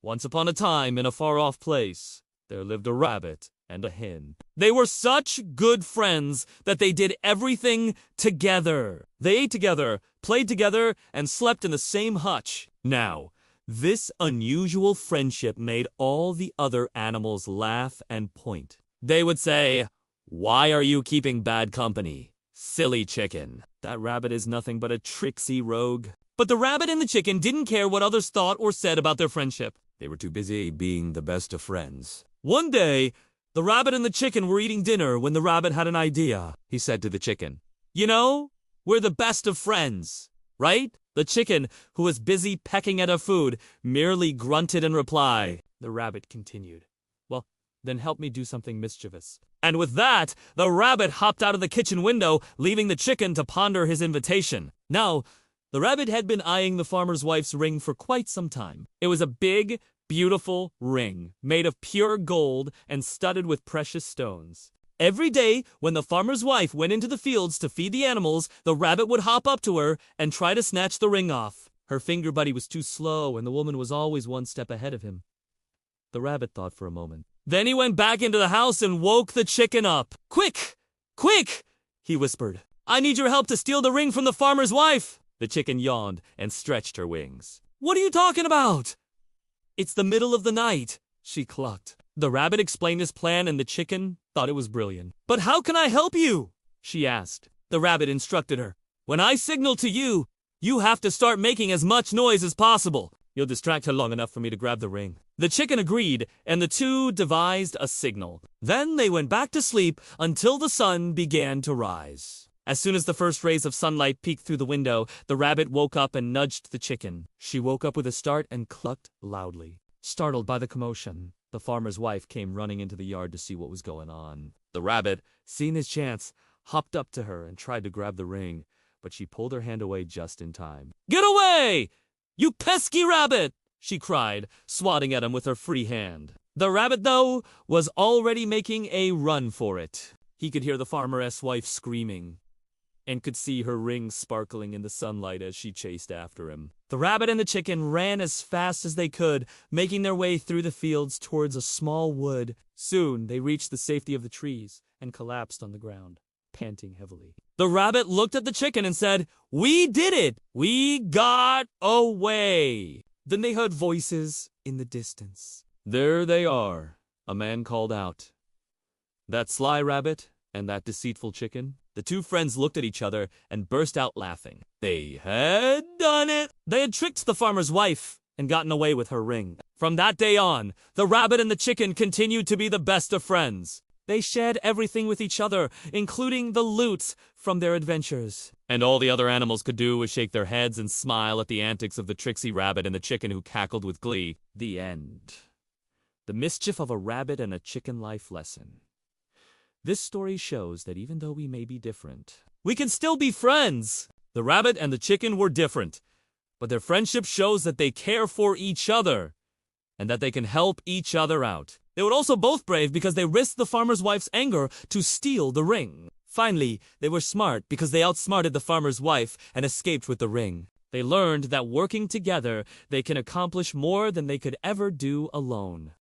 Once upon a time, in a far-off place, there lived a rabbit and a hen. They were such good friends that they did everything together. They ate together, played together, and slept in the same hutch. Now, this unusual friendship made all the other animals laugh and point. They would say, "Why are you keeping bad company? Silly chicken. That rabbit is nothing but a tricksy rogue." But the rabbit and the chicken didn't care what others thought or said about their friendship. They were too busy being the best of friends. One day, the rabbit and the chicken were eating dinner when the rabbit had an idea. He said to the chicken, "You know, we're the best of friends, right?" The chicken, who was busy pecking at her food, merely grunted in reply. The rabbit continued, "Well, then help me do something mischievous." And with that, the rabbit hopped out of the kitchen window, leaving the chicken to ponder his invitation. Now, the rabbit had been eyeing the farmer's wife's ring for quite some time. It was a big, beautiful ring, made of pure gold and studded with precious stones. Every day, when the farmer's wife went into the fields to feed the animals, the rabbit would hop up to her and try to snatch the ring off. Her finger buddy was too slow, and the woman was always one step ahead of him. The rabbit thought for a moment. Then he went back into the house and woke the chicken up. "Quick! Quick!" he whispered. "I need your help to steal the ring from the farmer's wife." The chicken yawned and stretched her wings. "What are you talking about?" "It's the middle of the night," she clucked. The rabbit explained his plan, and the chicken thought it was brilliant. "But how can I help you?" she asked. The rabbit instructed her. "When I signal to you, you have to start making as much noise as possible. You'll distract her long enough for me to grab the ring." The chicken agreed, and the two devised a signal. Then they went back to sleep until the sun began to rise. As soon as the first rays of sunlight peeked through the window, the rabbit woke up and nudged the chicken. She woke up with a start and clucked loudly. Startled by the commotion, the farmer's wife came running into the yard to see what was going on. The rabbit, seeing his chance, hopped up to her and tried to grab the ring, but she pulled her hand away just in time. "Get away, you pesky rabbit!" she cried, swatting at him with her free hand. The rabbit, though, was already making a run for it. He could hear the farmer's wife screaming, and could see her ring sparkling in the sunlight as she chased after him. The rabbit and the chicken ran as fast as they could, making their way through the fields towards a small wood. Soon they reached the safety of the trees and collapsed on the ground, panting heavily. The rabbit looked at the chicken and said, "We did it! We got away!" Then they heard voices in the distance. "There they are," a man called out. "That sly rabbit and that deceitful chicken." The two friends looked at each other and burst out laughing. They had done it! They had tricked the farmer's wife and gotten away with her ring. From that day on, the rabbit and the chicken continued to be the best of friends. They shared everything with each other, including the loot from their adventures. And all the other animals could do was shake their heads and smile at the antics of the tricksy rabbit and the chicken, who cackled with glee. The end. The mischief of a rabbit and a chicken life lesson. This story shows that even though we may be different, we can still be friends. The rabbit and the chicken were different, but their friendship shows that they care for each other and that they can help each other out. They were also both brave because they risked the farmer's wife's anger to steal the ring. Finally, they were smart because they outsmarted the farmer's wife and escaped with the ring. They learned that working together, they can accomplish more than they could ever do alone.